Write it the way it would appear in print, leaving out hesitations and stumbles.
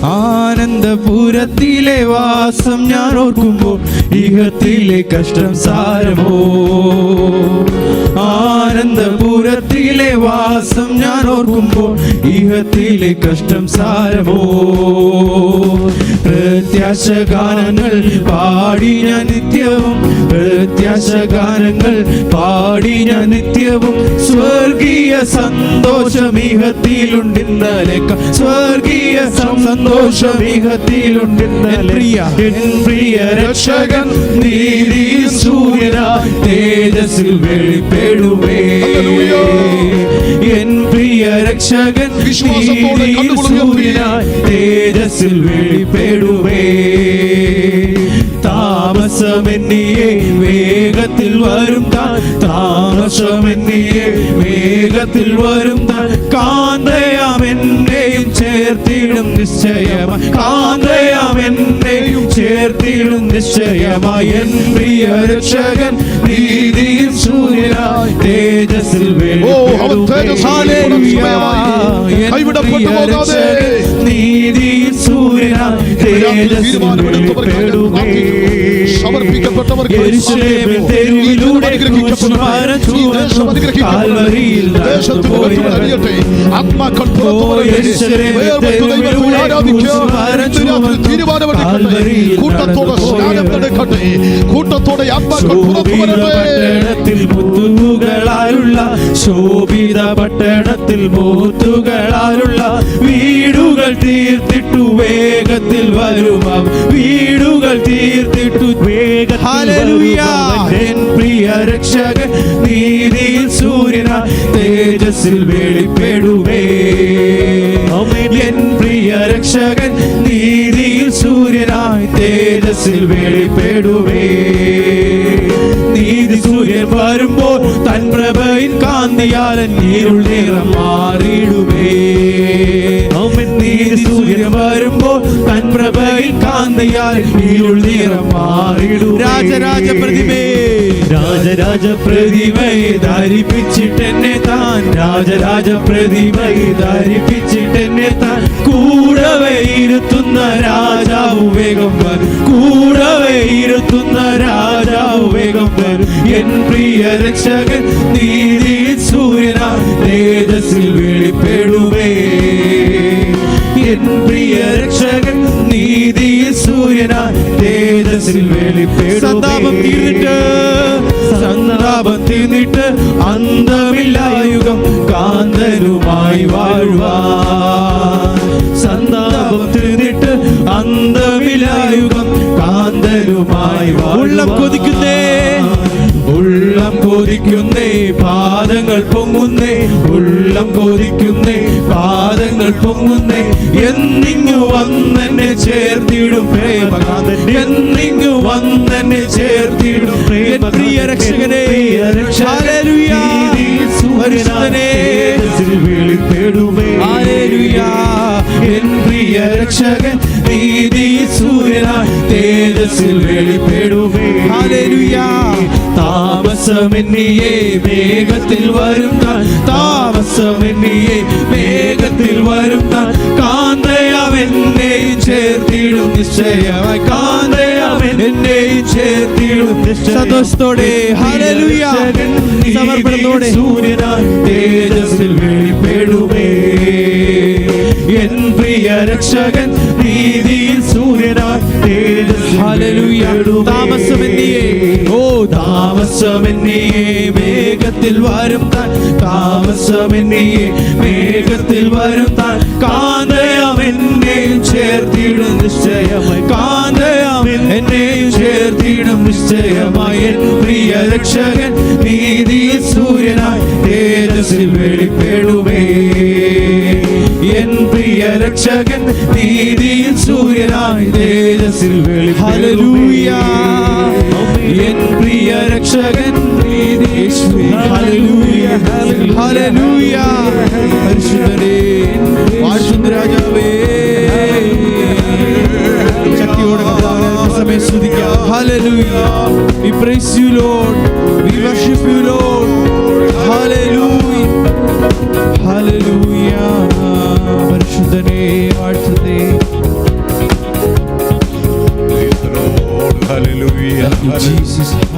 ആനന്ദപുരത്തിലെ വാസം ഞാൻ ഓർക്കുമ്പോൾ ഇഹത്തിലെ കഷ്ടം സാരമോ. ആനന്ദപുരത്തിലെ വാസം ഞാൻ ഓർക്കുമ്പോൾ ഇഹത്തിലെ കഷ്ടം സാരമോ. പ്രത്യാശഗാനങ്ങൾ പാടി ഞാൻ നിത്യവും, പ്രത്യാശഗാനങ്ങൾ പാടി ഞാൻ നിത്യവും, സ്വർഗീയ സന്തോഷം ഇഹത്തിലുണ്ടിന്നലെ, സ്വർഗീയ സന്തോഷം ഇഹത്തിലുണ്ടിന്നലെ. എൻ പ്രിയ രക്ഷകൻ നീതി സൂര്യനായി തേജസ്സിൽ വെളിപ്പെടുമേ. എൻ പ്രിയ രക്ഷകൻ നീതി സൂര്യനായി തേജസ്സിൽ വെളിപ്പെടുമേ. താമസമെന്നിയെ വേഗത്തിൽ വരും താൻ, താമസമെന്നിയെ വേഗത്തിൽ വരും താൻ, കാന്തയാം എന്നെയും ചേർത്തിടും നിശ്ചയമായി, കാന്തയാം എന്നെയും ചേർത്തിടും നിശ്ചയമായി. എൻ പ്രിയ രക്ഷകൻ നീതിയിൽ സൂര്യനായി തേജസ്സിൽ വെളിപ്പെടുമേ. നീതിയിൽ സൂര്യനായി തേജസ്സിൽ വെളിപ്പെടുമേ. യെരൂശലേമിൻ തെരുവിലൂടെ ക്രൂശുഭാരം ചുമന്നു കാൽവരിയിൽ നടന്നുപോയവൻ. യെരൂശലേമിൻ തെരുവിലൂടെ ക്രൂശുഭാരം ചുമന്നു കാൽവരിയിൽ പട്ടണത്തിൽ മുത്തുകളാലുള്ള, ശോഭിത പട്ടണത്തിൽ മുത്തുകളാലുള്ള വീടുകൾ തീർത്തിട്ടു വേഗത്തിൽ വരുമാം, വീടുകൾ തീർത്തിട്ടു വേഗത്തിൽ. എൻ പ്രിയ രക്ഷകൻ നീതിയിൽ സൂര്യനായി തേജസ്സിൽ വെളിപ്പെടുമേ. എൻ പ്രിയ രക്ഷകൻ നീതിയിൽ സൂര്യനായി തേജസ്സിൽ വെളിപ്പെടുമേ. നീതി സൂര്യൻ വരുമ്പോൾ തൻ പ്രഭയിൽ കാന്തിയാൽ ഇരുൾ നിറം മാറിയിടുമേ. നീതി സൂര്യൻ വരുമ്പോൾ തൻ പ്രഭയിൽ കാന്തിയാൽ ഇരുൾ നിറം മാറിയിടും. രാജരാജ പ്രതിമേ, രാജരാജ പ്രതിമയെ ധരിപ്പിച്ചിട്ടെന്നെ താൻ, രാജരാജ പ്രതിമയെ ധരിപ്പിച്ചിട്ടെന്നെ താൻ, കൂടവേ ഇരുത്തുന്ന രാജാവ് വേഗം വരും, കൂടവേ ഇരുത്തുന്ന രാജാവ് വേഗം വരും. എൻ പ്രിയ രക്ഷകൻ നീതിയിൽ സൂര്യനായി തേജസ്സിൽ വെളിപ്പെടുമേ. എൻ പ്രിയ രക്ഷകൻ നീതിയിൽ സൂര്യനായി തേജസ്സിൽ വെളിപ്പെടുമേ. സന്താപം തീർന്നിട്ട്, സന്താപം തീർന്നിട്ട് അന്തമില്ലായുഗം കാന്തനുമായി വാഴുവാൻ. സന്താപം തീർന്നിട്ട് അന്തമില്ലായുഗം കാന്തനുമായി ഉള്ളം കൊതിക്കുന്നേ, ഉള്ളം കൊതിക്കുന്നേ, പാദങ്ങൾ പൊങ്ങുന്നേ, ഉള്ളം കൊതിക്കുന്നേ, പാദങ്ങൾ പൊങ്ങുന്നേ. എന്നിങ്ങു വന്നെന്നെ ചേർത്തിടും പ്രേമകാന്തൻ, എന്നിങ്ങു വന്നെന്നെ ചേർത്തിടും പ്രിയ രക്ഷകനെ. ഹല്ലേലൂയ, പരിശുദ്ധനേ വെളിപ്പെടുമേ. ഹല്ലേലൂയ, എൻ പ്രിയ രക്ഷകൻ നീതി സൂര്യനായി തേജസ്സിൽ വെളിപ്പെടുമേ. ഹല്ലേലൂയ, താമസമെന്നിയെ വേഗത്തിൽ വരും താൻ, താമസമെന്നിയെ വേഗത്തിൽ വരും താൻ, കാന്തയാം എന്നെയും ചേർത്തിടും നിശ്ചയമായി, കാന്തയാം എന്നെയും ചേർത്തിടും സന്തോഷത്തോടെ. ഹല്ലേലൂയ, സമർപ്പണത്തോടെ സൂര്യനായി തേജസ്സിൽ വെളിപ്പെടുമേ. എൻ പ്രിയ രക്ഷകൻ നീതിയിൽ സൂര്യനായി തേജസ്സിൽ. ഹല്ലേലൂയ, താമസമെന്നിയെ, ഓ താമസമെന്നിയെ വേഗത്തിൽ വരും താൻ, താമസമെന്നിയെ വേഗത്തിൽ വരും താൻ, കാന്തയാം എന്നെയും ചേർത്തിടും നിശ്ചയമായി, കാന്തയാം എന്നെയും ചേർത്തിടും നിശ്ചയമായി. എൻ പ്രിയ രക്ഷകൻ നീതിയിൽ സൂര്യനായി തേജസ്സിൽ വെളിപ്പെടുമേ. എൻ പ്രിയ രക്ഷകൻ നീതിയിൽ സൂര്യനായി തേജസ്സിൽ വെളിപ്പെടുമേ. ഹല്ലേലൂയ, എൻ പ്രിയ രക്ഷകൻ നീതിയിൽ. ഹല്ലേലൂയ, ഹല്ലേലൂയ, പരിശുദ്ധനേ, വാഴ്ത്തുന്ന രാജാവേ, ശക്തിയോടെ സമയം സ്തുതിക്കാം. Hallelujah, we praise you Lord, we worship you Lord. Hallelujah, hallelujah, പരിശുദ്ധനേ വാഴ്ത്തുന്നേ. Hallelujah Jesus.